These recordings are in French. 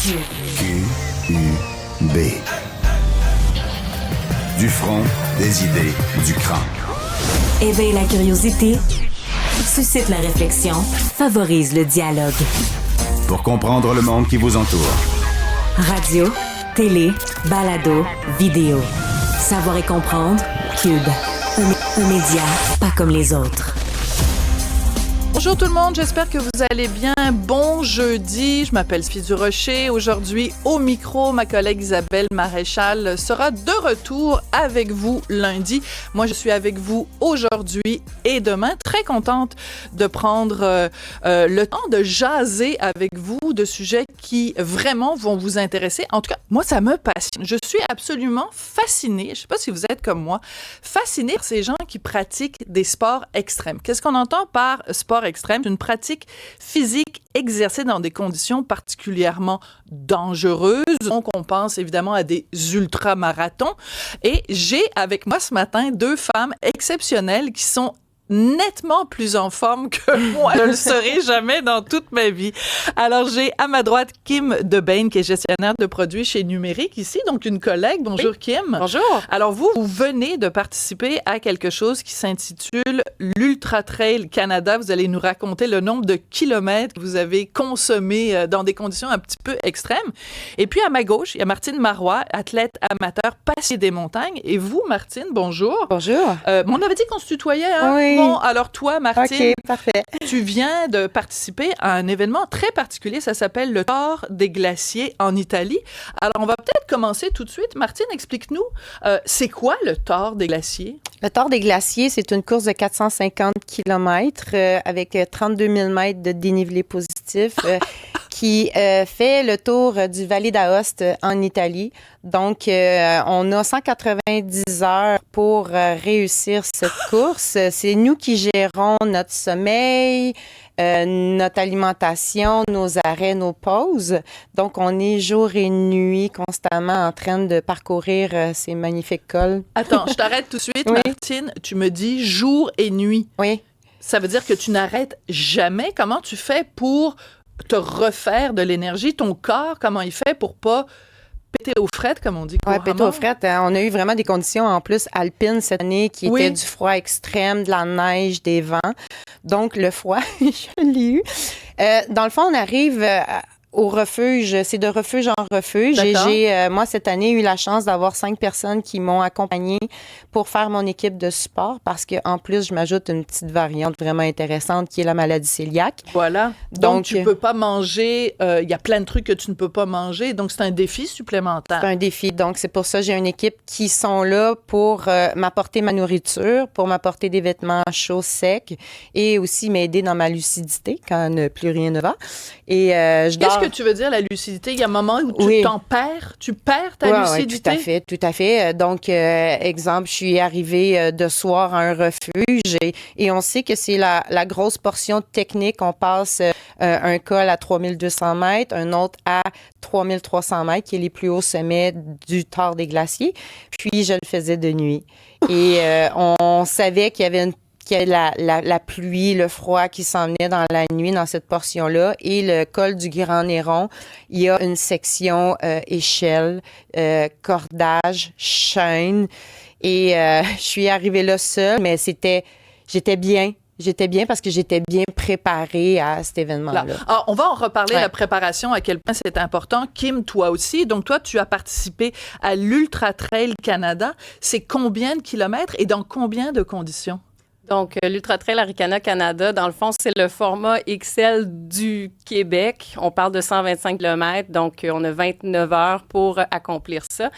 Q-U-B. Du front, des idées, du cran. Éveille la curiosité, suscite la réflexion, favorise le dialogue. Pour comprendre le monde qui vous entoure. Radio, télé, balado, vidéo. Savoir et comprendre, Cube. Un média pas comme les autres. Bonjour tout le monde, j'espère que vous allez bien. Bon jeudi, je m'appelle Sophie Durocher. Aujourd'hui, au micro, ma collègue Isabelle Maréchal sera de retour avec vous lundi. Moi, je suis avec vous aujourd'hui et demain. Très contente de prendre le temps de jaser avec vous de sujets qui vraiment vont vous intéresser. En tout cas, moi, ça me passionne. Je suis absolument fascinée, je ne sais pas si vous êtes comme moi, fascinée par ces gens qui pratiquent des sports extrêmes. Qu'est-ce qu'on entend par sport extrême? C'est une pratique physique exercée dans des conditions particulièrement dangereuses. Donc, on pense évidemment à des ultramarathons. Et j'ai avec moi ce matin deux femmes exceptionnelles qui sont nettement plus en forme que moi. Je ne le serai jamais dans toute ma vie. Alors, j'ai à ma droite Kim Debain, qui est gestionnaire de produits chez Numérique ici, donc une collègue. Bonjour, oui. Kim. Bonjour. Alors, vous venez de participer à quelque chose qui s'intitule l'Ultra Trail Canada. Vous allez nous raconter le nombre de kilomètres que vous avez consommés dans des conditions un petit peu extrêmes. Et puis, à ma gauche, il y a Martine Marois, athlète amateur passionnée des montagnes. Et vous, Martine, bonjour. Bonjour. On avait dit qu'on se tutoyait, hein? Oui. Bon, alors toi, Martine, OK, parfait. Tu viens de participer à un événement très particulier, ça s'appelle le Tour des Glaciers en Italie. Alors, on va peut-être commencer tout de suite. Martine, explique-nous, c'est quoi le Tour des Glaciers? Le Tour des Glaciers, c'est une course de 450 km avec 32 000 mètres de dénivelé positif qui fait le tour du Valle d'Aoste en Italie. Donc, on a 190 heures pour réussir cette course. C'est nous qui gérons notre sommeil, notre alimentation, nos arrêts, nos pauses. Donc, on est jour et nuit constamment en train de parcourir ces magnifiques cols. Attends, je t'arrête tout de suite, Oui. Martine. Tu me dis jour et nuit. Oui. Ça veut dire que tu n'arrêtes jamais. Comment tu fais pour te refaire de l'énergie? Ton corps, comment il fait pour pas péter aux frettes, comme on dit couramment? Oui, péter aux frettes. On a eu vraiment des conditions en plus alpines cette année qui étaient du froid extrême, de la neige, des vents. Donc, le froid, je l'ai eu. Dans le fond, on arrive au refuge. C'est de refuge en refuge. D'accord. Et j'ai, moi, cette année, eu la chance d'avoir 5 personnes qui m'ont accompagnée pour faire mon équipe de support parce qu'en plus, je m'ajoute une petite variante vraiment intéressante qui est la maladie cœliaque. Voilà. Donc tu peux pas manger. Il y a plein de trucs que tu ne peux pas manger. Donc, c'est un défi supplémentaire. C'est un défi. Donc, c'est pour ça que j'ai une équipe qui sont là pour m'apporter ma nourriture, pour m'apporter des vêtements chauds, secs et aussi m'aider dans ma lucidité quand plus rien ne va. Et je dors. Qu'est-ce que tu veux dire, la lucidité? Il y a un moment où tu t'en perds? Tu perds ta lucidité? Oui, tout à fait. Donc, exemple, je suis arrivée de soir à un refuge et on sait que c'est la grosse portion technique. On passe un col à 3200 mètres, un autre à 3300 mètres, qui est les plus hauts sommets du Tour des Glaciers. Puis, je le faisais de nuit. Et on savait qu'il y avait la pluie, le froid qui s'en venait dans la nuit dans cette portion-là. Et le col du Grand Néron, il y a une section échelle, cordage, chaîne. Et je suis arrivée là seule, mais j'étais bien. J'étais bien parce que j'étais bien préparée à cet événement-là. Alors, on va en reparler, la préparation, à quel point c'est important. Kim, toi aussi. Donc, toi, tu as participé à l'Ultra Trail Canada. C'est combien de kilomètres et dans combien de conditions? Donc, l'Ultra Trail Arikana Canada, dans le fond, c'est le format XL du Québec. On parle de 125 km, donc on a 29 heures pour accomplir ça.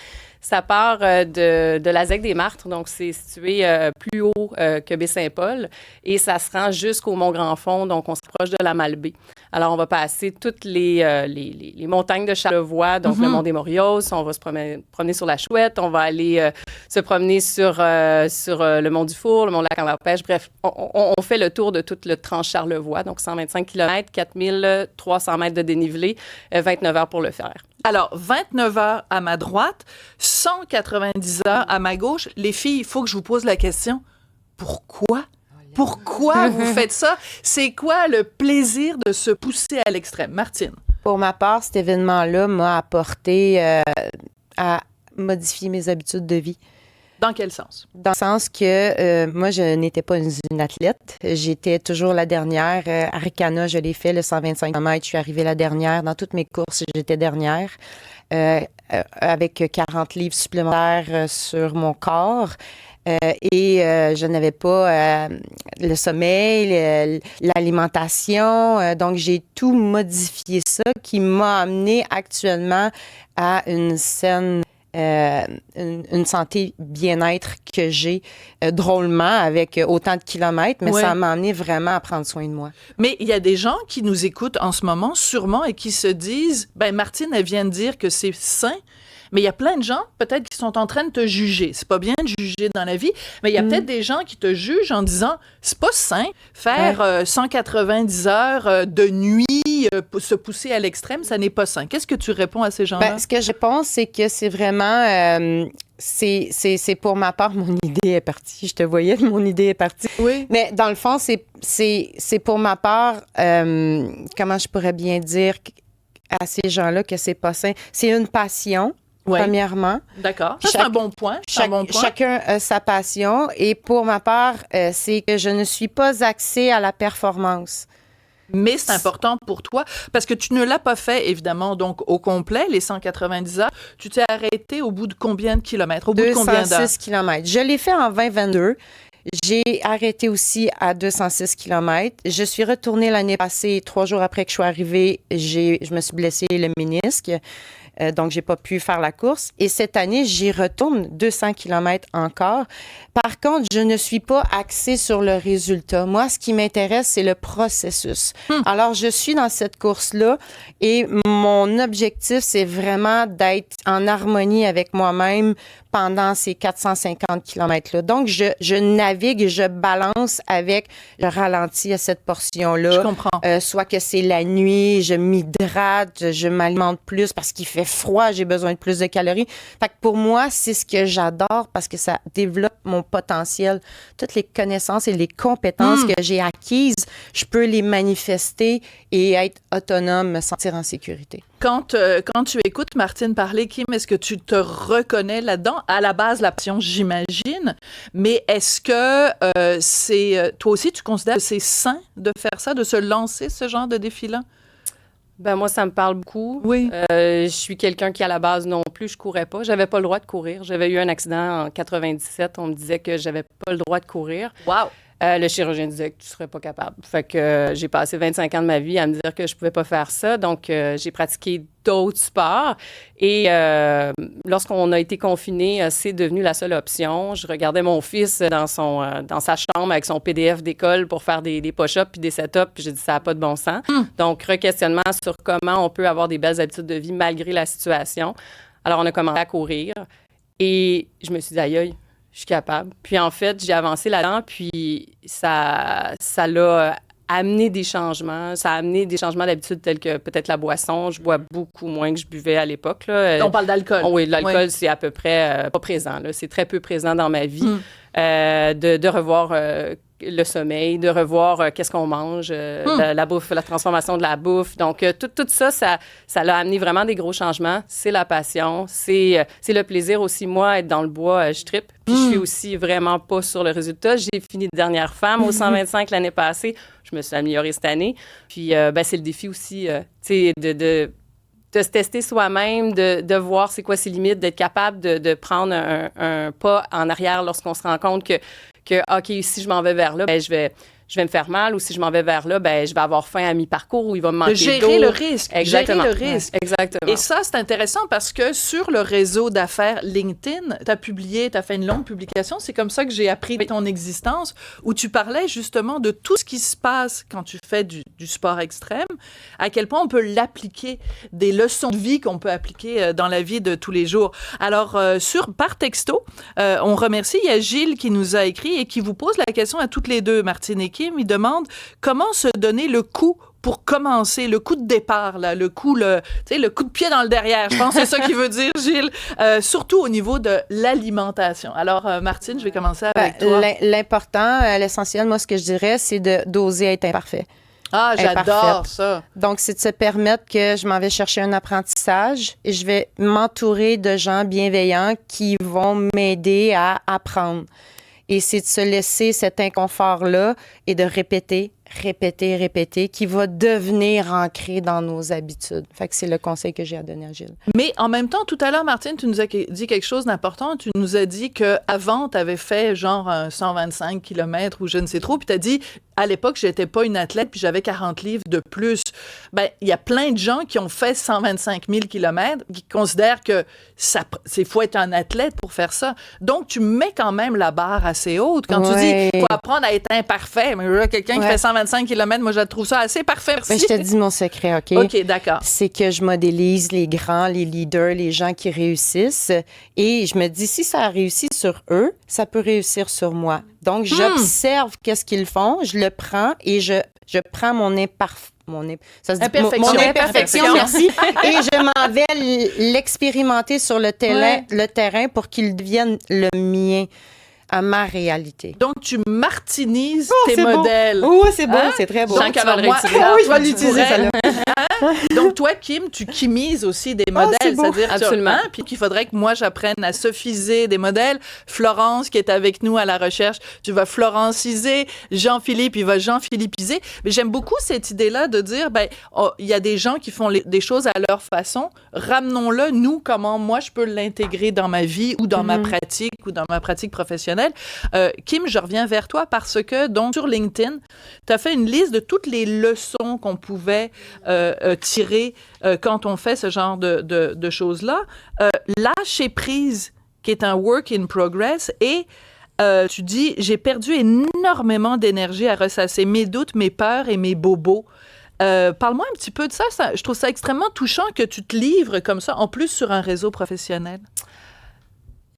Ça part de la ZEC des Martres, donc c'est situé plus haut que Baie-Saint-Paul, et ça se rend jusqu'au Mont-Grand-Fond, donc on se rapproche de la Malbaie. Alors, on va passer toutes les montagnes de Charlevoix, donc le Mont des Morios, on va se promener sur la Chouette, on va aller se promener sur le Mont du Four, le Mont Lac en Arpège. Bref, on fait le tour de tout le Tranche-Charlevoix, donc 125 km, 4300 mètres de dénivelé, 29 heures pour le faire. Alors, 29 heures à ma droite, 190 heures à ma gauche. Les filles, il faut que je vous pose la question. Pourquoi? Pourquoi vous faites ça? C'est quoi le plaisir de se pousser à l'extrême? Martine? Pour ma part, cet événement-là m'a apporté à modifier mes habitudes de vie. Dans quel sens? Dans le sens que moi, je n'étais pas une athlète. J'étais toujours la dernière. À Ricana, je l'ai fait, le 125 km. Je suis arrivée la dernière. Dans toutes mes courses, j'étais dernière. Avec 40 livres supplémentaires sur mon corps. Et je n'avais pas le sommeil, l'alimentation. Donc, j'ai tout modifié ça qui m'a amené actuellement à une saine une santé bien-être que j'ai drôlement avec autant de kilomètres, mais ça m'a amené vraiment à prendre soin de moi. Mais il y a des gens qui nous écoutent en ce moment, sûrement, et qui se disent, ben Martine, elle vient de dire que c'est sain, mais il y a plein de gens, peut-être, qui sont en train de te juger. C'est pas bien de juger dans la vie, mais il y a peut-être des gens qui te jugent en disant, c'est pas sain, faire 190 heures de nuit, se pousser à l'extrême, ça n'est pas sain. Qu'est-ce que tu réponds à ces gens-là? Ce que je pense, c'est que c'est vraiment... c'est pour ma part, mon idée est partie. Je te voyais, mon idée est partie. Oui. Mais dans le fond, c'est pour ma part, comment je pourrais bien dire à ces gens-là que c'est pas sain. C'est une passion. Premièrement. D'accord. Ça, c'est un bon point. Chacun a sa passion. Et pour ma part, c'est que je ne suis pas axée à la performance. Mais c'est important pour toi parce que tu ne l'as pas fait, évidemment, donc au complet, les 190 heures. Tu t'es arrêté au bout de combien de kilomètres? Au bout de combien d'heures? 206 kilomètres. Je l'ai fait en 2022. J'ai arrêté aussi à 206 kilomètres. Je suis retournée l'année passée, 3 jours après que je suis arrivée, je me suis blessée le ménisque. Donc, j'ai pas pu faire la course. Et cette année, j'y retourne 200 km encore. Par contre, je ne suis pas axée sur le résultat. Moi, ce qui m'intéresse, c'est le processus. Alors, je suis dans cette course-là et mon objectif, c'est vraiment d'être en harmonie avec moi-même pendant ces 450 km-là. Donc, je navigue, je balance avec, je ralentis à cette portion-là. Je comprends. Soit que c'est la nuit, je m'hydrate, je m'alimente plus parce qu'il fait froid, j'ai besoin de plus de calories. Fait que pour moi, c'est ce que j'adore parce que ça développe mon potentiel. Toutes les connaissances et les compétences que j'ai acquises, je peux les manifester et être autonome, me sentir en sécurité. Quand tu écoutes Martine parler, Kim, est-ce que tu te reconnais là-dedans? À la base, la passion, j'imagine, mais est-ce que toi aussi, tu considères que c'est sain de faire ça, de se lancer ce genre de défi-là? Ben moi, ça me parle beaucoup. Oui. Je suis quelqu'un qui, à la base, non plus, je courais pas. J'avais pas le droit de courir. J'avais eu un accident en 97. On me disait que j'avais pas le droit de courir. Wow! Le chirurgien disait que tu serais pas capable. Fait que j'ai passé 25 ans de ma vie à me dire que je pouvais pas faire ça. Donc, j'ai pratiqué d'autres sports. Et lorsqu'on a été confinés, c'est devenu la seule option. Je regardais mon fils dans sa chambre avec son PDF d'école pour faire des push-ups puis des set-ups. Puis j'ai dit, ça n'a pas de bon sens. Donc, re-questionnement sur comment on peut avoir des belles habitudes de vie malgré la situation. Alors, on a commencé à courir. Et je me suis dit, aïe, je suis capable. Puis en fait, j'ai avancé là-dedans, puis ça l'a amené des changements. Ça a amené des changements d'habitude tels que peut-être la boisson. Je bois beaucoup moins que je buvais à l'époque, là. On parle d'alcool. Oui, l'alcool, c'est à peu près pas présent, là. C'est très peu présent dans ma vie. De revoir le sommeil, de revoir qu'est-ce qu'on mange, la bouffe, la transformation de la bouffe. Donc, tout ça, ça l'a amené vraiment des gros changements. C'est la passion, c'est le plaisir aussi. Moi, être dans le bois, je trippe. Puis, je suis aussi vraiment pas sur le résultat. J'ai fini dernière femme au 125 l'année passée. Je me suis améliorée cette année. Puis, c'est le défi aussi, tu sais, de se tester soi-même, de voir c'est quoi ses limites, d'être capable de prendre un pas en arrière lorsqu'on se rend compte que OK, si je m'en vais vers là, ben je vais me faire mal, ou si je m'en vais vers là, ben je vais avoir faim à mi-parcours ou il va me manquer d'eau. De gérer le risque. Exactement. Gérer le risque. Ouais, exactement. Et ça, c'est intéressant parce que sur le réseau d'affaires LinkedIn, tu as fait une longue publication. C'est comme ça que j'ai appris ton existence, où tu parlais justement de tout ce qui se passe quand tu fais du sport extrême, à quel point on peut l'appliquer, des leçons de vie qu'on peut appliquer dans la vie de tous les jours. Alors, par texto, on remercie, il y a Gilles qui nous a écrit et qui vous pose la question à toutes les deux, Martine et Kim. Il demande comment se donner le coup pour commencer, le coup de départ, là, le coup de pied dans le derrière. Je pense que c'est ça qu'il veut dire, Gilles, surtout au niveau de l'alimentation. Alors, Martine, je vais commencer avec toi. L'important, l'essentiel, moi, ce que je dirais, c'est d'oser être imparfait. Ah, est j'adore parfaite. ça. Donc, c'est de se permettre que je m'en vais chercher un apprentissage et je vais m'entourer de gens bienveillants qui vont m'aider à apprendre. Et c'est de se laisser cet inconfort-là et de répéter, qui va devenir ancré dans nos habitudes. Fait que c'est le conseil que j'ai à donner à Gilles. Mais en même temps, tout à l'heure, Martine, tu nous as dit quelque chose d'important. Tu nous as dit qu'avant, tu avais fait genre un 125 km ou je ne sais trop, puis tu as dit, à l'époque, j'étais pas une athlète, puis j'avais 40 livres de plus. Ben, il y a plein de gens qui ont fait 125 000 km, qui considèrent que c'est faut être un athlète pour faire ça. Donc, tu mets quand même la barre assez haute. Quand tu dis, faut apprendre à être imparfait. Mais là, quelqu'un qui fait 125 km, moi, je trouve ça assez parfait. Merci. Ben, je te dis mon secret, OK? OK, d'accord. C'est que je modélise les grands, les leaders, les gens qui réussissent. Et je me dis, si ça a réussi sur eux, ça peut réussir sur moi. Donc, j'observe qu'est-ce qu'ils font, je le prends et je prends mon imperfection. Mon imperfection, merci. Et je m'en vais l'expérimenter sur le terrain pour qu'il devienne le mien, à ma réalité. Donc, tu martinises tes modèles. Oui, c'est beau, c'est très beau. Jean Cavalry, oui, je vais l'utiliser, celle-là. Donc, toi, Kim, tu chimises aussi des modèles. C'est-à-dire absolument. Puis qu'il faudrait que moi, j'apprenne à sophiser des modèles. Florence, qui est avec nous à la recherche, tu vas Florenciser. Jean-Philippe, il va Jean-Philippiser. Mais j'aime beaucoup cette idée-là de dire, il y a des gens qui font des choses à leur façon. Ramenons-le, nous, comment moi, je peux l'intégrer dans ma vie ou dans ma pratique ou dans ma pratique professionnelle. Kim, je reviens vers toi parce que, donc, sur LinkedIn, tu as fait une liste de toutes les leçons qu'on pouvait tirer quand on fait ce genre de choses-là. Lâcher prise, qui est un work in progress, et tu dis, j'ai perdu énormément d'énergie à ressasser mes doutes, mes peurs et mes bobos. Parle-moi un petit peu de ça. Je trouve ça extrêmement touchant que tu te livres comme ça, en plus sur un réseau professionnel.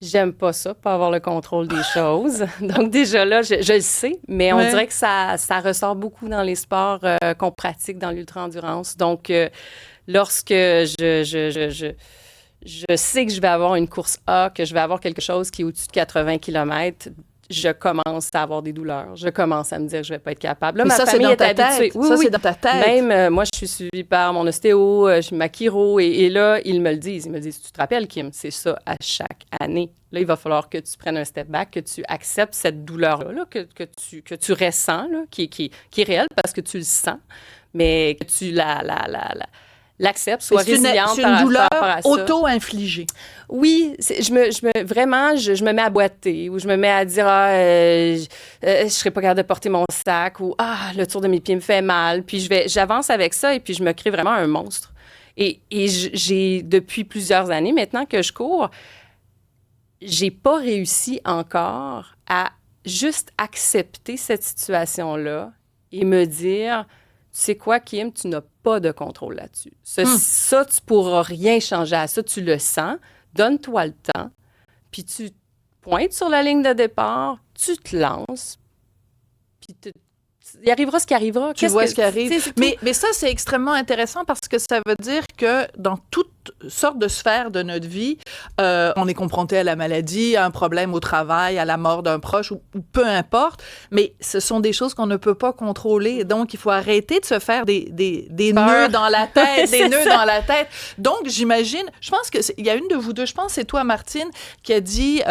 J'aime pas ça, pas avoir le contrôle des choses. Donc déjà là, je le sais, mais on dirait que ça ressort beaucoup dans les sports qu'on pratique dans l'ultra-endurance. Donc, lorsque je sais que je vais avoir une course A, que je vais avoir quelque chose qui est au-dessus de 80 km, je commence à avoir des douleurs. Je commence à me dire que je vais pas être capable. Là, mais ma ça, famille c'est dans est ta habituée. tête. Oui, ça, c'est dans ta tête. Même, moi, je suis suivie par mon ostéo, ma chiro, et là, ils me le disent. Ils me disent, tu te rappelles, Kim, c'est ça à chaque année. Là, il va falloir que tu prennes un step back, que tu acceptes cette douleur-là, que tu ressens, là, qui est réelle parce que tu le sens, mais que tu l'acceptes, sois résiliente par rapport à ça. Auto-infligée. Oui, je me mets à boiter ou je me mets à dire je serais pas capable de porter mon sac ou le tour de mes pieds me fait mal. Puis j'avance avec ça et puis je me crée vraiment un monstre. Et j'ai depuis plusieurs années maintenant que je cours, j'ai pas réussi encore à juste accepter cette situation-là et me dire tu sais quoi, Kim, tu n'as pas de contrôle là-dessus. Ça, tu pourras rien changer à ça. Tu le sens. Donne-toi le temps. Puis tu pointes sur la ligne de départ. Tu te lances. Puis il arrivera ce qui arrivera. Tu vois ce qui arrive. Mais ça, c'est extrêmement intéressant parce que ça veut dire que dans toutes sortes de sphères de notre vie, on est confronté à la maladie, à un problème au travail, à la mort d'un proche ou peu importe, mais ce sont des choses qu'on ne peut pas contrôler. Donc, il faut arrêter de se faire des nœuds dans la tête, des nœuds dans la tête. Donc, j'imagine, je pense qu'il y a une de vous deux, je pense que c'est toi, Martine, qui a dit,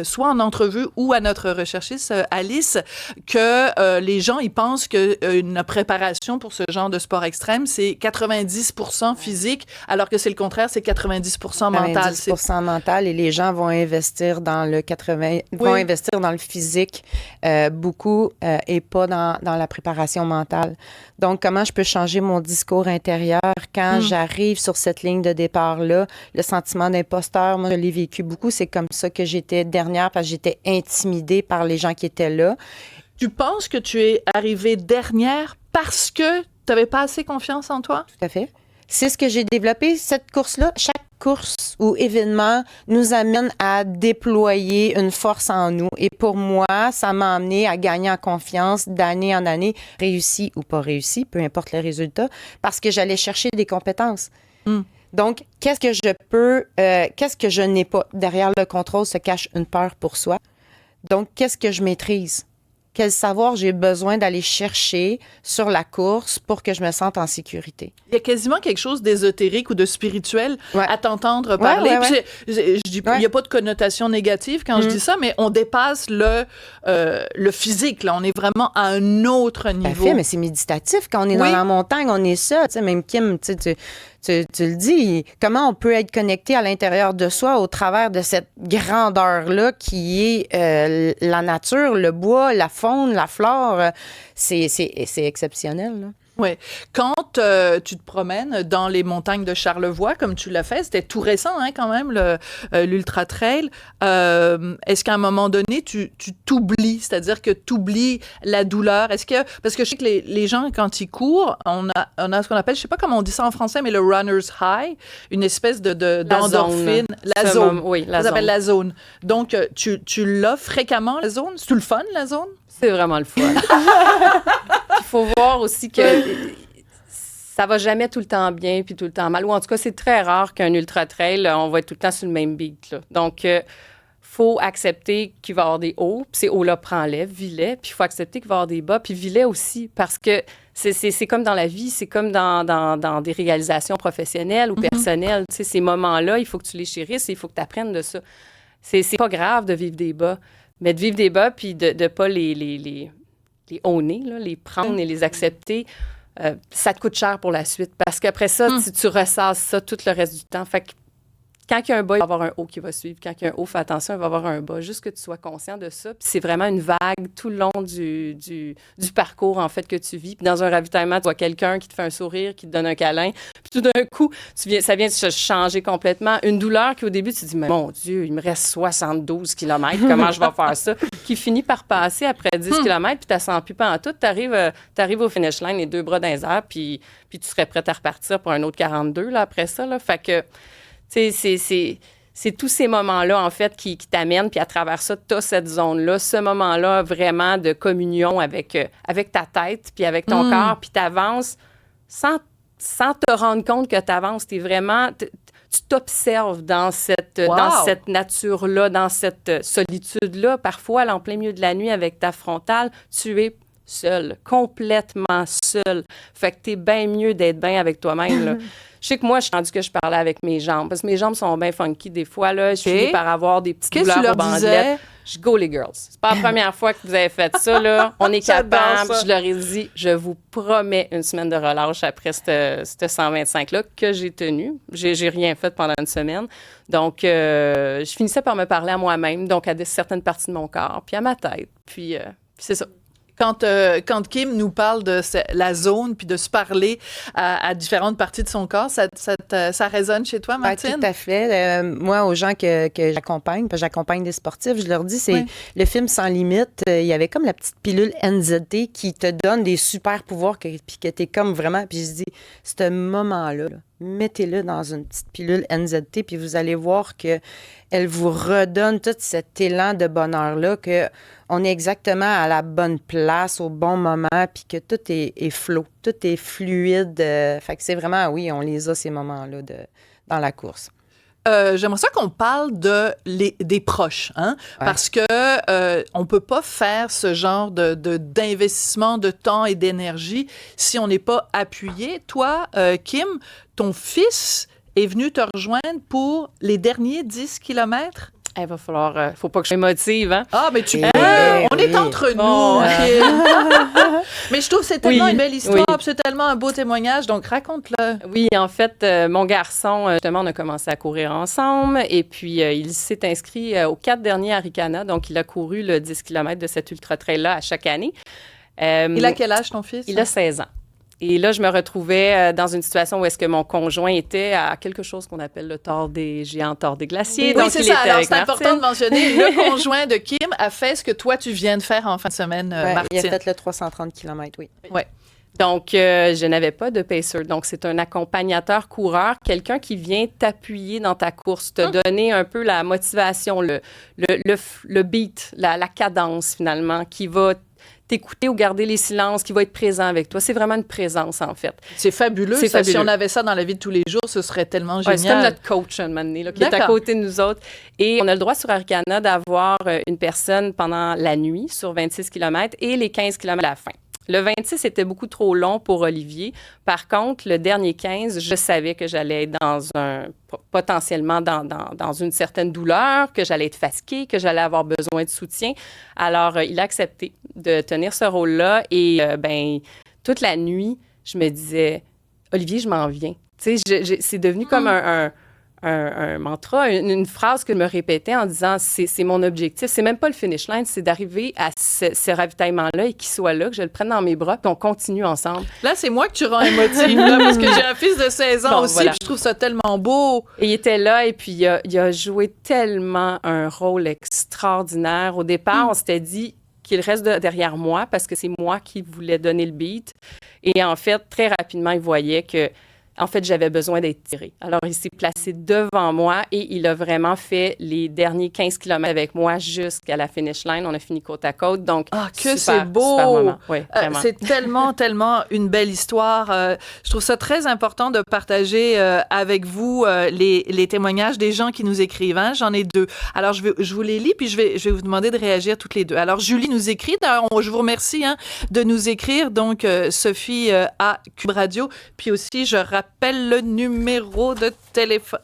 soit en entrevue ou à notre recherchiste, Alice, que les gens, ils pensent qu'une préparation pour ce genre de sport extrême, c'est 90% physique, alors que c'est le contraire, c'est 90% mental. 90% mental, et les gens vont investir dans le vont investir dans le physique beaucoup et pas dans la préparation mentale. Donc, comment je peux changer mon discours intérieur quand j'arrive sur cette ligne de départ-là? Le sentiment d'imposteur, moi, je l'ai vécu beaucoup. C'est comme ça que j'étais dernière parce que j'étais intimidée par les gens qui étaient là. Tu penses que tu es arrivée dernière parce que tu n'avais pas assez confiance en toi? Tout à fait. C'est ce que j'ai développé, cette course-là. Chaque course ou événement nous amène à déployer une force en nous. Et pour moi, ça m'a amené à gagner en confiance d'année en année, réussi ou pas réussi, peu importe le résultat, parce que j'allais chercher des compétences. Donc, qu'est-ce que je n'ai pas? Derrière le contrôle se cache une peur pour soi. Donc, qu'est-ce que je maîtrise? quel savoir j'ai besoin d'aller chercher sur la course pour que je me sente en sécurité. Il y a quasiment quelque chose d'ésotérique ou de spirituel à t'entendre parler. Ouais. Puis je dis, il n'y a pas de connotation négative quand je dis ça, mais on dépasse le physique. Là. On est vraiment à un autre niveau. Parfait, mais c'est méditatif. Quand on est dans la montagne, on est ça. Tu sais, même Kim, tu le dis, comment on peut être connecté à l'intérieur de soi au travers de cette grandeur-là qui est la nature, le bois, la faune, la flore. C'est exceptionnel, là. Oui. Quand tu te promènes dans les montagnes de Charlevoix, comme tu l'as fait, c'était tout récent quand même, l'Ultra Trail, est-ce qu'à un moment donné, tu t'oublies, c'est-à-dire que tu oublies la douleur? Parce que je sais que les gens, quand ils courent, on a ce qu'on appelle, je sais pas comment on dit ça en français, mais le runner's high, une espèce d'endorphine. La zone. Oui, la zone. Ça s'appelle la zone. Donc, tu l'as fréquemment, la zone? C'est-tu le fun, la zone? C'est vraiment le fun. Il faut voir aussi que ça va jamais tout le temps bien puis tout le temps mal. Ou en tout cas, c'est très rare qu'un ultra-trail, on va être tout le temps sur le même beat. Là. Donc, faut accepter qu'il va y avoir des hauts, puis ces hauts-là, prends-les, vis-les, puis il faut accepter qu'il va y avoir des bas, puis vis-les aussi, parce que c'est comme dans la vie, c'est comme dans des réalisations professionnelles ou personnelles. Tu sais, ces moments-là, il faut que tu les chérisses et il faut que tu apprennes de ça. C'est pas grave de vivre des bas, mais de vivre des bas puis de pas les owner, là, les prendre et les accepter, ça te coûte cher pour la suite. Parce qu'après ça, tu ressasses ça tout le reste du temps. Fait que quand il y a un bas, il va y avoir un haut qui va suivre. Quand il y a un haut, fais attention, il va y avoir un bas. Juste que tu sois conscient de ça. Puis c'est vraiment une vague tout le long du parcours, en fait, que tu vis. Puis dans un ravitaillement, tu vois quelqu'un qui te fait un sourire, qui te donne un câlin. Puis tout d'un coup, ça vient de changer complètement. Une douleur qui, au début, tu te dis, mais mon Dieu, il me reste 72 km. Comment je vais faire ça? Qui finit par passer après 10 km, puis tu ne sens plus pas en tout. Tu arrives au finish line, les deux bras dans les airs, puis tu serais prête à repartir pour un autre 42 là, après ça. Là. Fait que c'est tous ces moments-là, en fait, qui t'amènent, puis à travers ça, tu as cette zone-là, ce moment-là vraiment de communion avec ta tête, puis avec ton corps, puis tu avances sans te rendre compte que tu avances. Tu t'observes dans cette nature-là, dans cette solitude-là. Parfois, là, en plein milieu de la nuit, avec ta frontale, tu es seul, complètement seul. Fait que t'es bien mieux d'être bien avec toi-même, là. Je sais que moi, je suis rendue que je parlais avec mes jambes, parce que mes jambes sont bien funky des fois, là. Je finis par avoir des petites douleurs aux bandelettes. Je go, les girls. C'est pas la première fois que vous avez fait ça, là. On est capable. Je leur ai dit, je vous promets une semaine de relâche après cette 125-là que j'ai tenue. J'ai rien fait pendant une semaine. Donc, je finissais par me parler à moi-même, donc à certaines parties de mon corps, puis à ma tête. Puis c'est ça. Quand Kim nous parle de la zone puis de se parler à différentes parties de son corps, ça résonne chez toi, Martine? Oui, tout à fait. Moi, aux gens que j'accompagne, parce que j'accompagne des sportifs, je leur dis, c'est le film Sans limite. Il y avait comme la petite pilule NZT qui te donne des super pouvoirs puis que t'es comme vraiment... Puis je dis, ce moment-là, mettez-le dans une petite pilule NZT puis vous allez voir que elle vous redonne tout cet élan de bonheur-là, qu'on est exactement à la bonne place, au bon moment, puis que tout est flow, tout est fluide. Fait que c'est vraiment, oui, on les a, ces moments-là dans la course. J'aimerais ça qu'on parle des proches, hein? Ouais. Parce que on peut pas faire ce genre d'investissement de temps et d'énergie si on n'est pas appuyé. Toi, Kim, ton fils est venu te rejoindre pour les derniers 10 kilomètres? Il va falloir... faut pas que je m'émotive, hein? Ah, mais tu peux! On est entre nous, Kim! Mais je trouve que c'est tellement une belle histoire, puis c'est tellement un beau témoignage, donc raconte-le. Oui, en fait, mon garçon, justement, on a commencé à courir ensemble, et puis il s'est inscrit aux 4 derniers Arikana, donc il a couru le 10 km de cet ultra-trail-là à chaque année. Il a quel âge, ton fils? Il a 16 ans. Et là, je me retrouvais dans une situation où est-ce que mon conjoint était à quelque chose qu'on appelle le tord des géants, tord des glaciers. Oui, donc, c'est ça. Alors, c'est important de mentionner, le conjoint de Kim a fait ce que toi, tu viens de faire en fin de semaine, Martine. Il a fait le 330 km, oui. Ouais. Donc, je n'avais pas de pacer. Donc, c'est un accompagnateur-coureur, quelqu'un qui vient t'appuyer dans ta course, te donner un peu la motivation, le beat, la cadence, finalement, qui va t'écouter ou garder les silences, qui va être présent avec toi. C'est vraiment une présence, en fait. C'est fabuleux. C'est fabuleux. Si on avait ça dans la vie de tous les jours, ce serait tellement génial. C'est comme notre coach, un moment donné, là, qui est à côté de nous autres. Et on a le droit sur Arcana d'avoir une personne pendant la nuit sur 26 km et les 15 km à la fin. Le 26 était beaucoup trop long pour Olivier. Par contre, le dernier 15, je savais que j'allais être potentiellement dans une certaine douleur, que j'allais être fatiguée, que j'allais avoir besoin de soutien. Alors, il a accepté de tenir ce rôle-là. Et toute la nuit, je me disais, Olivier, je m'en viens. Tu sais, c'est devenu comme un mantra, une phrase que je me répétais en disant c'est mon objectif. C'est même pas le finish line, c'est d'arriver à ce ravitaillement-là et qu'il soit là, que je le prenne dans mes bras, qu'on continue ensemble. Là, c'est moi que tu rends émotive, là, parce que j'ai un fils de 16 ans aussi, voilà. Puis je trouve ça tellement beau. Et il était là, et puis il a joué tellement un rôle extraordinaire. Au départ, on s'était dit qu'il reste derrière moi parce que c'est moi qui voulais donner le beat. Et en fait, très rapidement, il voyait que en fait, j'avais besoin d'être tirée. Alors, il s'est placé devant moi et il a vraiment fait les derniers 15 km avec moi jusqu'à la finish line. On a fini côte à côte. Donc, c'est beau! Super moment. Oui, vraiment. C'est tellement une belle histoire. Je trouve ça très important de partager avec vous les témoignages des gens qui nous écrivent. Hein? J'en ai 2. Alors, je vous les lis, puis je vais vous demander de réagir toutes les 2. Alors, Julie nous écrit. Je vous remercie de nous écrire. Donc, Sophie à Cube Radio. Puis aussi, je rappelle le numéro de téléphone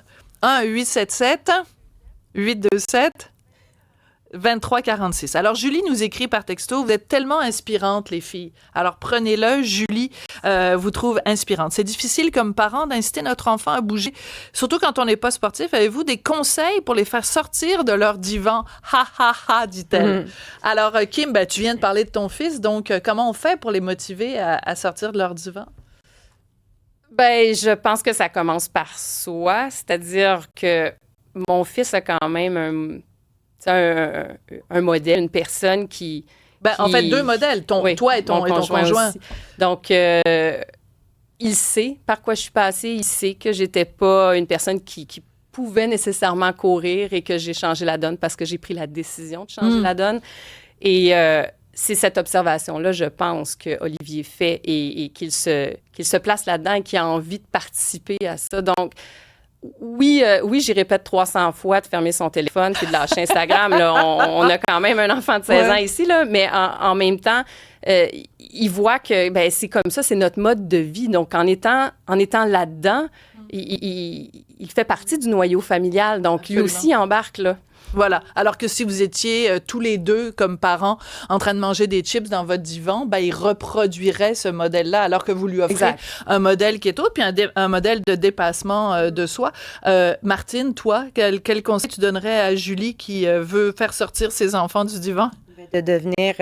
1-877-827-2346. Alors, Julie nous écrit par texto, vous êtes tellement inspirantes, les filles. Alors, prenez-le. Julie vous trouve inspirante. C'est difficile comme parent d'inciter notre enfant à bouger, surtout quand on n'est pas sportif. Avez-vous des conseils pour les faire sortir de leur divan? Ha, ha, ha, dit-elle. Alors, Kim, tu viens de parler de ton fils. Donc, comment on fait pour les motiver à sortir de leur divan? Je pense que ça commence par soi, c'est-à-dire que mon fils a quand même un modèle, une personne qui... En fait, 2 modèles, toi et ton conjoint. Aussi. Donc, il sait par quoi je suis passée, il sait que j'étais pas une personne qui pouvait nécessairement courir et que j'ai changé la donne parce que j'ai pris la décision de changer la donne. Et... c'est cette observation-là, je pense, qu'Olivier fait et qu'il se place là-dedans et qu'il a envie de participer à ça. Donc, oui, j'y répète 300 fois de fermer son téléphone puis de lâcher Instagram. Là, on a quand même un enfant de 16 ans ici, là, mais en même temps, il voit que c'est comme ça, c'est notre mode de vie. Donc, en étant là-dedans, il fait partie du noyau familial. Donc, Absolument. Lui aussi, il embarque là. Voilà. Alors que si vous étiez tous les 2 comme parents en train de manger des chips dans votre divan, il reproduirait ce modèle-là alors que vous lui offrez un modèle qui est autre, puis un modèle de dépassement de soi. Martine, toi, quel conseil tu donnerais à Julie qui veut faire sortir ses enfants du divan? De devenir,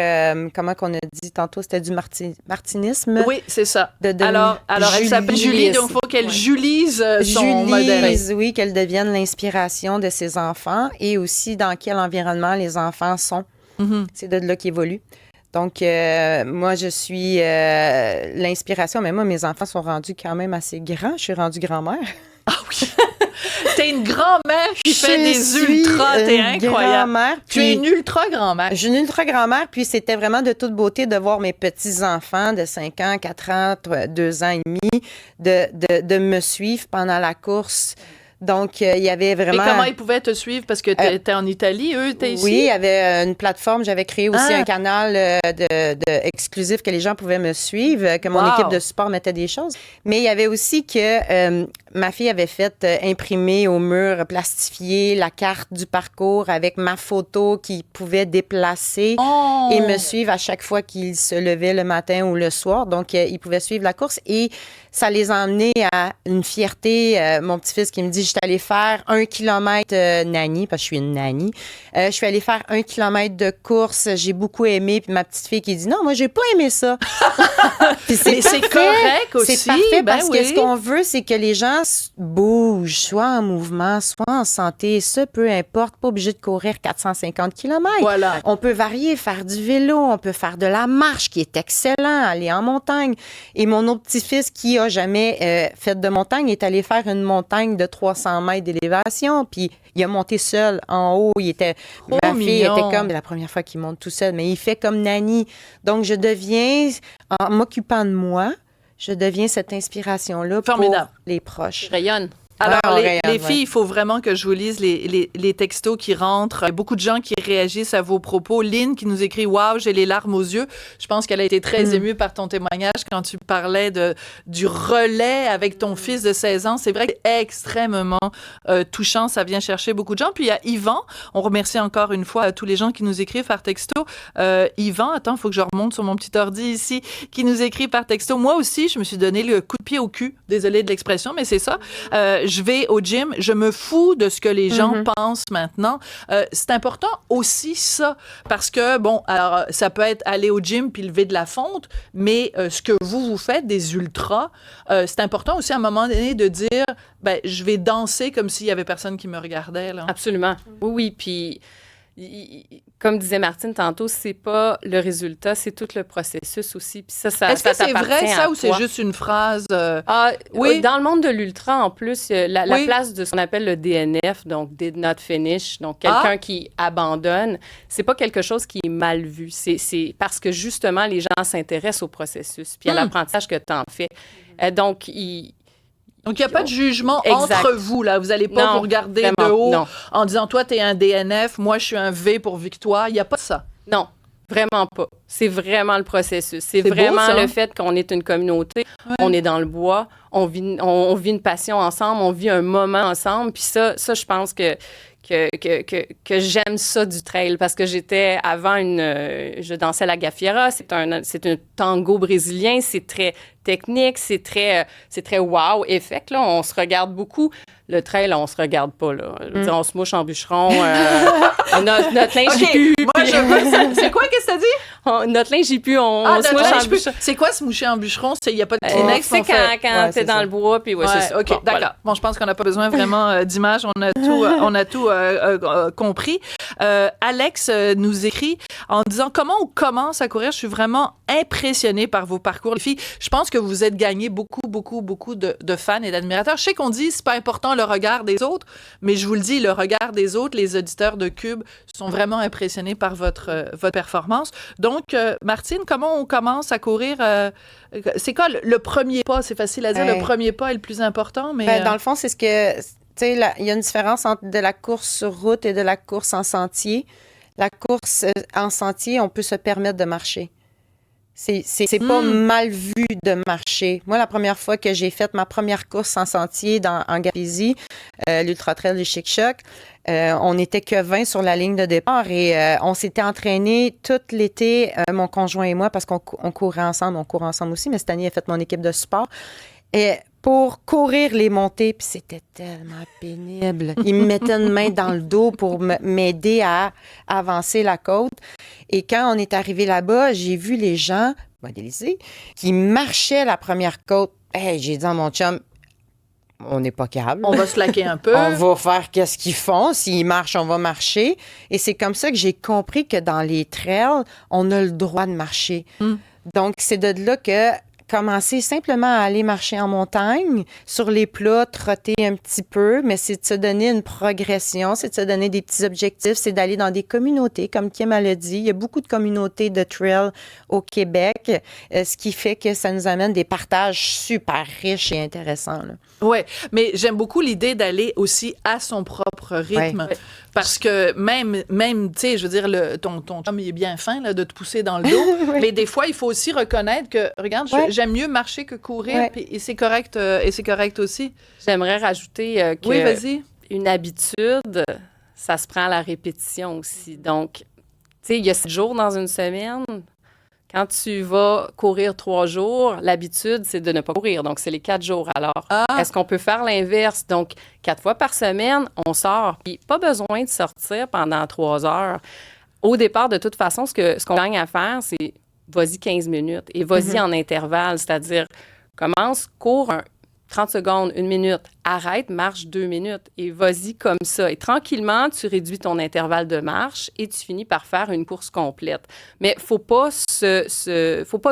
comment qu'on a dit tantôt, c'était du martinisme. Oui, c'est ça. Alors elle s'appelle Julie, donc il faut qu'elle julise son modèle. Oui, qu'elle devienne l'inspiration de ses enfants et aussi dans quel environnement les enfants sont. C'est de là qu'ils évoluent. Donc, moi, je suis l'inspiration, mais moi, mes enfants sont rendus quand même assez grands. Je suis rendue grand-mère. Ah oui! T'es une grand-mère qui fait des ultras, t'es incroyable. Tu es une ultra-grand-mère. Je suis une ultra-grand-mère, puis c'était vraiment de toute beauté de voir mes petits-enfants de 5 ans, 4 ans, 2 ans et demi, de me suivre pendant la course. Donc, il y avait vraiment... Et comment ils pouvaient te suivre? Parce que t'es en Italie, eux, t'es ici? Oui, il y avait une plateforme. J'avais créé aussi un canal exclusif que les gens pouvaient me suivre, que mon équipe de support mettait des choses. Mais il y avait aussi que ma fille avait fait imprimer au mur, plastifier la carte du parcours avec ma photo qu'ils pouvaient déplacer et me suivre à chaque fois qu'ils se levaient le matin ou le soir. Donc, ils pouvaient suivre la course et ça les a emmenés à une fierté. Mon petit-fils qui me dit, je suis allée faire 1 kilomètre nanny, parce que je suis une nanny. Je suis allée faire 1 kilomètre de course. J'ai beaucoup aimé. Puis ma petite fille qui dit, non, moi, j'ai pas aimé ça. Puis c'est correct aussi. C'est parfait parce que ce qu'on veut, c'est que les gens bougent, soit en mouvement, soit en santé. Ça, peu importe, pas obligé de courir 450 kilomètres. Voilà. On peut varier, faire du vélo, on peut faire de la marche, qui est excellent, aller en montagne. Et mon autre petit-fils qui a pas jamais fait de montagne, est allé faire une montagne de 300 mètres d'élévation, puis il a monté seul en haut. Ma fille était comme la première fois qu'il monte tout seul, mais il fait comme Nani. Donc, je deviens, en m'occupant de moi, je deviens cette inspiration-là pour les proches. Rayonne. Alors, les filles, il faut vraiment que je vous lise les textos qui rentrent. Il y a beaucoup de gens qui réagissent à vos propos. Lynn qui nous écrit « Wow, j'ai les larmes aux yeux ». Je pense qu'elle a été très émue par ton témoignage quand tu parlais du relais avec ton fils de 16 ans. C'est vrai que c'est extrêmement touchant. Ça vient chercher beaucoup de gens. Puis il y a Yvan. On remercie encore une fois tous les gens qui nous écrivent par texto. Yvan, attends, il faut que je remonte sur mon petit ordi ici, qui nous écrit par texto. Moi aussi, je me suis donné le coup de pied au cul. Désolée de l'expression, mais c'est ça. Je vais au gym, je me fous de ce que les gens pensent maintenant. C'est important aussi ça, parce que, bon, alors, ça peut être aller au gym puis lever de la fonte, mais ce que vous faites, des ultras, c'est important aussi à un moment donné de dire, ben, je vais danser comme s'il y avait personne qui me regardait, là. Absolument. Oui, puis... Comme disait Martine tantôt, c'est pas le résultat, c'est tout le processus aussi. Puis ça Est-ce que c'est vrai ça ou c'est juste une phrase? Oui. Dans le monde de l'ultra, en plus, la place de ce qu'on appelle le DNF, donc did not finish, donc quelqu'un qui abandonne, c'est pas quelque chose qui est mal vu. C'est parce que justement les gens s'intéressent au processus, puis à l'apprentissage que tu en fais. Donc il n'y a pas de jugement entre vous, là. Vous n'allez pas vous regarder de haut en disant, toi, t'es un DNF, moi, je suis un V pour Victoire. Il n'y a pas ça. Non, vraiment pas. C'est vraiment le processus. C'est vraiment beau, le fait qu'on est une communauté, on est dans le bois, on vit une passion ensemble, on vit un moment ensemble. Puis ça, je pense que j'aime ça du trail parce que j'étais avant je dansais la gaffiera, c'est un tango brésilien, c'est très technique, c'est très wow effect là, on se regarde beaucoup. Le trail, on se regarde pas là. Je veux dire, on se mouche en bûcheron, notre linge y pue. Moi je veux ça. C'est quoi qu'est-ce que t'as dit? Notre linge y pue, on se mouche en bûcheron. C'est quoi se moucher en bûcheron? Il y a pas de Kleenex. C'est quand t'es dans le bois puis c'est ça. OK, bon, d'accord. Voilà. Bon, je pense qu'on n'a pas besoin vraiment d'images, on a tout compris. Alex nous écrit en disant comment on commence à courir. Je suis vraiment impressionnée par vos parcours, les filles. Je pense que vous êtes gagné beaucoup de fans et d'admirateurs. Je sais qu'on dit c'est pas important le regard des autres, mais je vous le dis, le regard des autres, les auditeurs de Cube sont vraiment impressionnés par votre performance. Donc, Martine, comment on commence à courir? C'est quoi le premier pas? C'est facile à dire, le premier pas est le plus important, mais... dans le fond, c'est ce que... Tu sais, il y a une différence entre de la course sur route et de la course en sentier. La course en sentier, on peut se permettre de marcher. C'est pas mal vu de marcher. Moi, la première fois que j'ai fait ma première course en sentier en Gaspésie, l'Ultra Trail du Chic-Choc, on n'était que 20 sur la ligne de départ et on s'était entraînés tout l'été, mon conjoint et moi, parce qu'on courait ensemble. On court ensemble aussi, mais cette année, il a fait mon équipe de sport. Et pour courir les montées, puis c'était tellement pénible. Il me mettait une main dans le dos pour m'aider à avancer la côte. Et quand on est arrivé là-bas, j'ai vu les gens modélisés qui marchaient la première côte. Hey, j'ai dit à mon chum, on n'est pas capable. On va se laquer un peu. On va faire qu'est-ce qu'ils font. S'ils marchent, on va marcher. Et c'est comme ça que j'ai compris que dans les trails, on a le droit de marcher. Donc, c'est de là que commencer simplement à aller marcher en montagne, sur les plats, trotter un petit peu, mais c'est de se donner une progression, c'est de se donner des petits objectifs, c'est d'aller dans des communautés, comme Kim a dit. Il y a beaucoup de communautés de trail au Québec, ce qui fait que ça nous amène des partages super riches et intéressants. Oui, mais j'aime beaucoup l'idée d'aller aussi à son propre rythme. Ouais. Parce que même tu sais, je veux dire, ton chum, il est bien fin là, de te pousser dans le dos, mais des fois, il faut aussi reconnaître que, regarde, j'aime mieux marcher que courir, et c'est correct aussi. J'aimerais rajouter que oui, vas-y. Une habitude, ça se prend à la répétition aussi. Donc, tu sais, il y a 7 jours dans une semaine. Quand tu vas courir 3 jours, l'habitude, c'est de ne pas courir. Donc, c'est les 4 jours. Alors, est-ce qu'on peut faire l'inverse? Donc, 4 fois par semaine, on sort. Puis, pas besoin de sortir pendant 3 heures. Au départ, de toute façon, ce qu'on gagne à faire, c'est vas-y 15 minutes et vas-y en intervalle. C'est-à-dire, cours 30 secondes, 1 minute, arrête, marche 2 minutes et vas-y comme ça. Et tranquillement, tu réduis ton intervalle de marche et tu finis par faire une course complète. Mais faut pas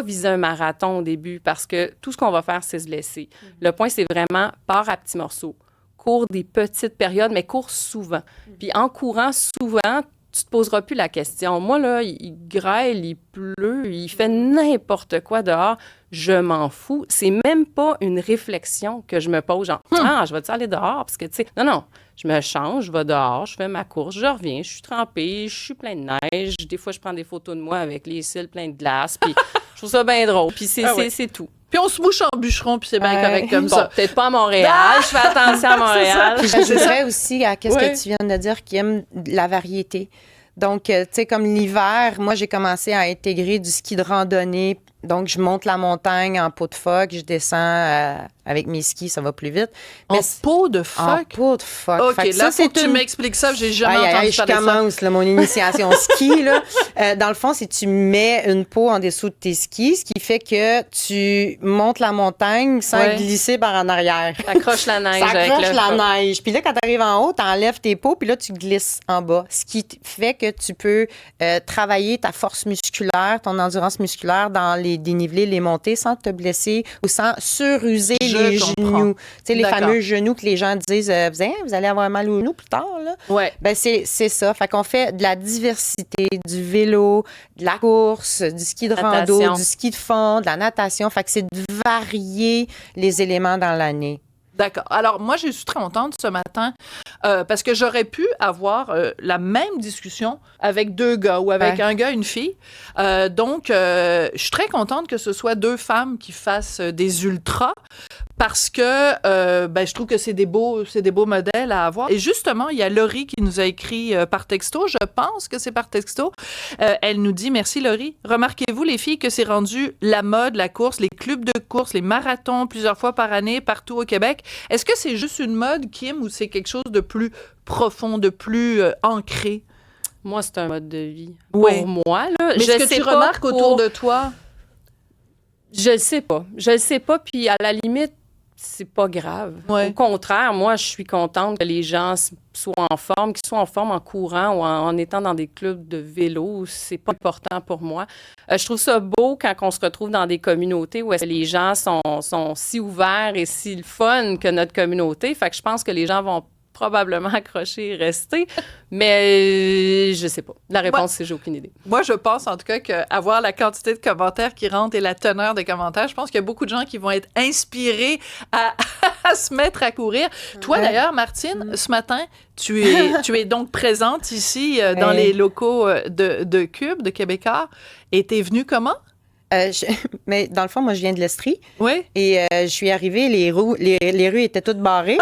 viser un marathon au début parce que tout ce qu'on va faire, c'est se blesser. Le point, c'est vraiment pars à petits morceaux. Cours des petites périodes, mais cours souvent. Puis en courant souvent, tu te poseras plus la question. Moi, là, il grêle, il pleut, il fait n'importe quoi dehors. Je m'en fous. C'est même pas une réflexion que je me pose, genre, je vais-tu aller dehors? Parce que, tu sais, non, je me change, je vais dehors, je fais ma course, je reviens, je suis trempée, je suis plein de neige. Des fois, je prends des photos de moi avec les cils pleins de glace, puis je trouve ça bien drôle. Puis c'est tout. Puis on se mouche en bûcheron, puis c'est bien correct comme ça. Peut-être pas à Montréal. Je fais attention à Montréal. J'ajouterais aussi à ce que tu viens de dire, qui aime la variété. Donc, tu sais, comme l'hiver, moi, j'ai commencé à intégrer du ski de randonnée. Donc, je monte la montagne en peau de phoque, je descends avec mes skis, ça va plus vite. Mais peau de phoque? En peau de phoque. OK, là, faut que tu m'expliques ça, j'ai jamais entendu parler de ça. Je commence mon initiation ski. Là. Dans le fond, c'est tu mets une peau en dessous de tes skis, ce qui fait que tu montes la montagne sans glisser par en arrière. Ça accroche la neige. Ça accroche la neige. Puis là, quand tu arrives en haut, tu enlèves tes peaux, puis là, tu glisses en bas. Ce qui fait que tu peux travailler ta force musculaire, ton endurance musculaire dans les dénivelés, les montées, sans te blesser ou sans suruser les genoux. Tu sais, les fameux genoux que les gens disent, vous allez avoir mal aux genoux plus tard, là. Ouais. Ben, c'est ça. Fait qu'on fait de la diversité, du vélo, de la course, du ski de rando, du ski de fond, de la natation. Fait que c'est de varier les éléments dans l'année. D'accord. Alors, moi, je suis très contente ce matin parce que j'aurais pu avoir la même discussion avec 2 gars ou avec un gars et une fille. Donc, je suis très contente que ce soit 2 femmes qui fassent des ultras parce que je trouve que c'est des beaux modèles à avoir. Et justement, il y a Laurie qui nous a écrit par texto. Je pense que c'est par texto. Elle nous dit, merci Laurie. Remarquez-vous, les filles, que c'est rendu la mode, la course, les clubs de course, les marathons plusieurs fois par année partout au Québec. Est-ce que c'est juste une mode, Kim, ou c'est quelque chose de plus profond, de plus ancré? Moi, c'est un mode de vie. Oui. Pour moi, là. Mais est-ce que tu remarques autour de toi? Je le sais pas. Je le sais pas, puis à la limite, c'est pas grave. Ouais. Au contraire, moi, je suis contente que les gens soient en forme, qu'ils soient en forme en courant ou en étant dans des clubs de vélo. C'est pas important pour moi. Je trouve ça beau quand on se retrouve dans des communautés où les gens sont si ouverts et si fun que notre communauté. Fait que je pense que les gens vont probablement accrocher et rester, mais je sais pas. La réponse, c'est j'ai aucune idée. Moi, je pense en tout cas qu'avoir la quantité de commentaires qui rentrent et la teneur des commentaires, je pense qu'il y a beaucoup de gens qui vont être inspirés à se mettre à courir. Toi, d'ailleurs, Martine, ce matin, tu es donc présente ici dans les locaux de Cube, de Québécois, et t'es venue comment? Mais dans le fond, moi, je viens de l'Estrie. Oui. Et je suis arrivée, les rues étaient toutes barrées.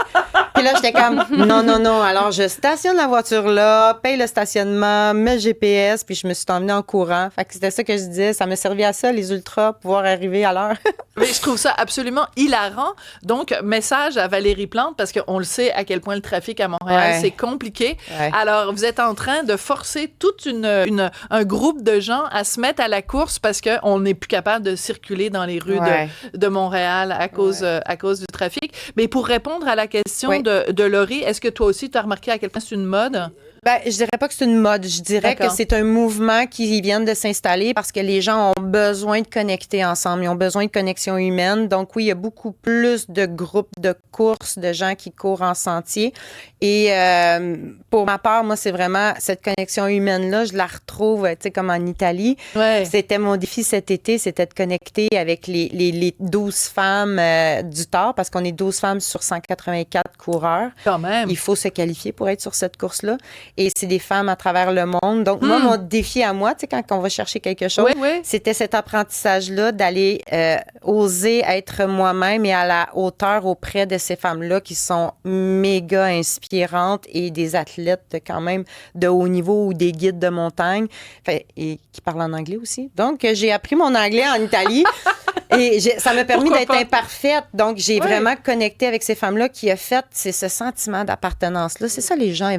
Puis là, j'étais comme, non. Alors, je stationne la voiture là, paye le stationnement, mets le GPS, puis je me suis emmenée en courant. Fait que c'était ça que je disais. Ça m'a servi à ça, les ultras, pouvoir arriver à l'heure. Mais je trouve ça absolument hilarant. Donc, message à Valérie Plante, parce qu'on le sait à quel point le trafic à Montréal, c'est compliqué. Ouais. Alors, vous êtes en train de forcer tout un groupe de gens à se mettre à la course parce qu'on n'est plus capable de circuler dans les rues de Montréal à cause du trafic. Mais pour répondre à la question de Laurie, est-ce que toi aussi, tu as remarqué à quel point c'est une mode? Ben, je dirais pas que c'est une mode. Je dirais que c'est un mouvement qui vient de s'installer parce que les gens ont besoin de connecter ensemble. Ils ont besoin de connexion humaine. Donc, oui, il y a beaucoup plus de groupes de courses, de gens qui courent en sentier. Et pour ma part, moi, c'est vraiment cette connexion humaine-là. Je la retrouve, tu sais, comme en Italie. Ouais. C'était mon défi cet été, c'était de connecter avec les 12 femmes du Tard parce qu'on est 12 femmes sur 184 coureurs. Quand même. Il faut se qualifier pour être sur cette course-là. Et c'est des femmes à travers le monde. Donc, moi, mon défi à moi, tu sais, quand on va chercher quelque chose, c'était cet apprentissage-là d'aller oser être moi-même et à la hauteur auprès de ces femmes-là qui sont méga inspirantes et des athlètes quand même de haut niveau ou des guides de montagne et qui parlent en anglais aussi. Donc, j'ai appris mon anglais en Italie. Et ça m'a permis d'être imparfaite. Donc, j'ai vraiment connecté avec ces femmes-là qui a fait, c'est ce sentiment d'appartenance-là. C'est ça, les gens, ils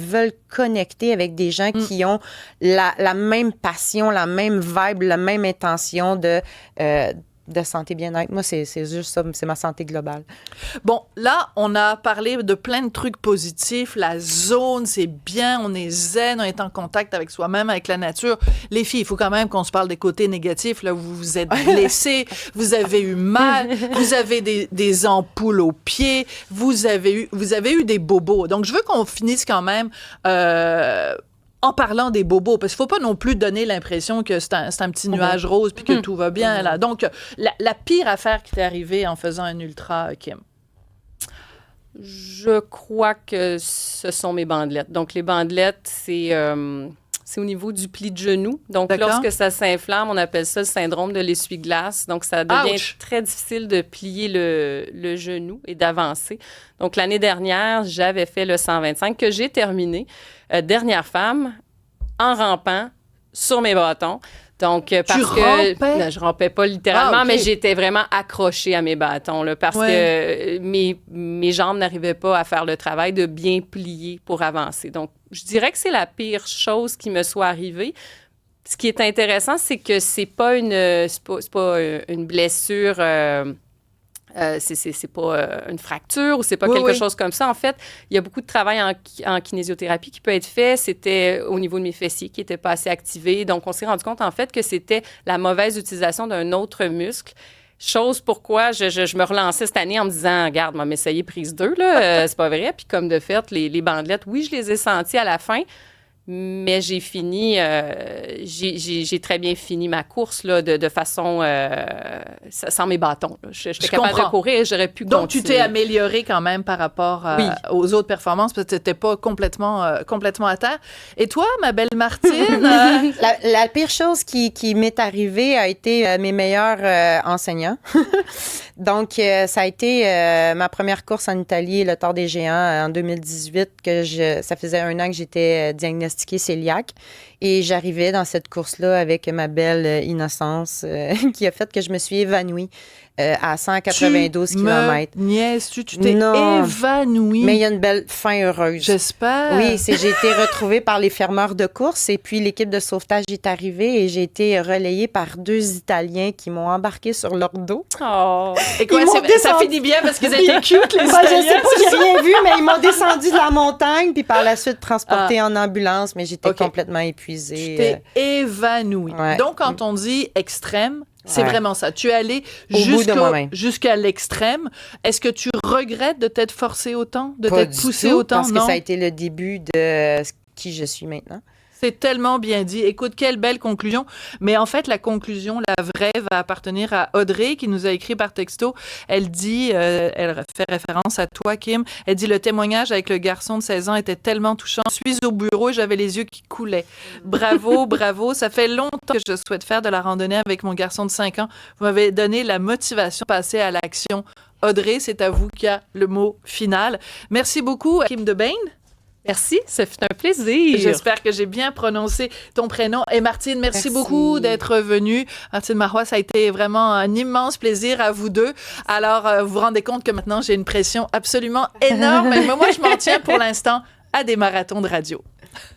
veulent connecter avec des gens qui ont la même passion, la même vibe, la même intention de de santé bien-être. Moi, c'est juste ça, c'est ma santé globale. Bon, là, on a parlé de plein de trucs positifs. La zone, c'est bien, on est zen, on est en contact avec soi-même, avec la nature. Les filles, il faut quand même qu'on se parle des côtés négatifs. Là, vous vous êtes blessées, vous avez eu mal, vous avez des ampoules aux pieds, vous avez eu des bobos. Donc, je veux qu'on finisse quand même en parlant des bobos, parce qu'il ne faut pas non plus donner l'impression que c'est un petit nuage rose puis que tout va bien. Là. Donc, la pire affaire qui t'est arrivée en faisant un ultra, Kim? Je crois que ce sont mes bandelettes. Donc, les bandelettes, c'est au niveau du pli de genou. Donc, lorsque ça s'inflamme, on appelle ça le syndrome de l'essuie-glace. Donc, ça devient très difficile de plier le genou et d'avancer. Donc, l'année dernière, j'avais fait le 125 que j'ai terminé. Dernière femme, en rampant sur mes bâtons. Donc, parce que non, je rampais pas littéralement, mais j'étais vraiment accrochée à mes bâtons là, parce que mes jambes n'arrivaient pas à faire le travail de bien plier pour avancer. Donc, je dirais que c'est la pire chose qui me soit arrivée. Ce qui est intéressant, c'est que c'est pas une blessure. C'est pas une fracture ou c'est pas quelque chose comme ça. En fait, il y a beaucoup de travail en kinésiothérapie qui peut être fait. C'était au niveau de mes fessiers qui n'étaient pas assez activés. Donc, on s'est rendu compte, en fait, que c'était la mauvaise utilisation d'un autre muscle. Chose pourquoi je me relançais cette année en me disant, regarde, moi, m'essayer prise 2, là, c'est pas vrai. Puis comme de fait, les bandelettes, oui, je les ai senties à la fin, mais j'ai fini, j'ai très bien fini ma course là, de façon sans mes bâtons. J'étais capable de courir et j'aurais pu continuer. Donc, tu t'es améliorée quand même par rapport aux autres performances parce que tu n'étais pas complètement à terre. Et toi, ma belle Martine? La pire chose qui m'est arrivée a été mes meilleurs enseignants. Donc, ça a été ma première course en Italie, le Tour des Géants, en 2018, ça faisait 1 an que j'étais diagnostiquée cœliaque. Et j'arrivais dans cette course-là avec ma belle innocence qui a fait que je me suis évanouie à 192 km. Tu t'es évanouie. Mais il y a une belle fin heureuse. J'espère. Oui, j'ai été retrouvée par les fermeurs de course et puis l'équipe de sauvetage est arrivée et j'ai été relayée par 2 Italiens qui m'ont embarquée sur leur dos. Oh! Et quoi, ça finit bien parce qu'ils étaient cute, les Italiens? Je sais pas, j'ai rien vu, mais ils m'ont descendu de la montagne puis par la suite transportée en ambulance, mais j'étais complètement épuisée. Tu t'es évanouie. Ouais. Donc, quand on dit extrême, c'est vraiment ça. Tu es allée jusqu'à l'extrême. Est-ce que tu regrettes de t'être forcée autant, de t'être poussée autant? Parce que ça a été le début de qui je suis maintenant. C'est tellement bien dit. Écoute, quelle belle conclusion. Mais en fait, la conclusion, la vraie, va appartenir à Audrey qui nous a écrit par texto. Elle dit, elle fait référence à toi, Kim. Elle dit, le témoignage avec le garçon de 16 ans était tellement touchant. Je suis au bureau et j'avais les yeux qui coulaient. Bravo, bravo. Ça fait longtemps que je souhaite faire de la randonnée avec mon garçon de 5 ans. Vous m'avez donné la motivation de passer à l'action. Audrey, c'est à vous qui a le mot final. Merci beaucoup, Kim DeBain. Merci, ça fait un plaisir. J'espère que j'ai bien prononcé ton prénom. Et Martine, merci beaucoup d'être venue. Martine Marois, ça a été vraiment un immense plaisir à vous deux. Alors, vous vous rendez compte que maintenant, j'ai une pression absolument énorme. Mais moi, je m'en tiens pour l'instant à des marathons de radio.